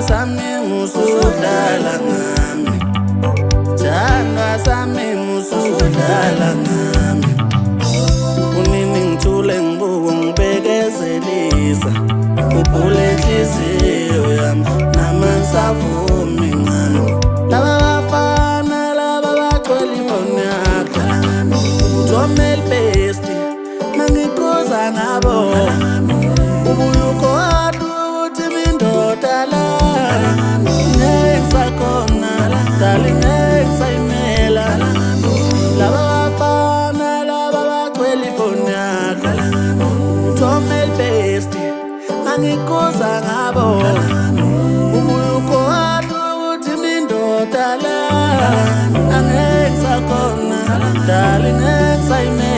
sami musudlala ngami, thandwa sami musudlala ngami. Unini ngithule ngibuka ngibekezelisa, uphule inhliziyo yami nami angisavumi ngani. Laba bafana laba bagcwele ifoni yakho, uthomela ibhesti mangikuza ngabo. Ubuye ukhohlwe ukuthi mindoda la ngeke ngisakhona, darling ngeke ngisayimela. Laba bafana laba bagcwele ifoni yakho, uthomela ibhesti mangikuza ngabo. Ubuye ukhohlwe ukuthi mindoda la angeke ngisakhona, darling ngeke ngisayimela.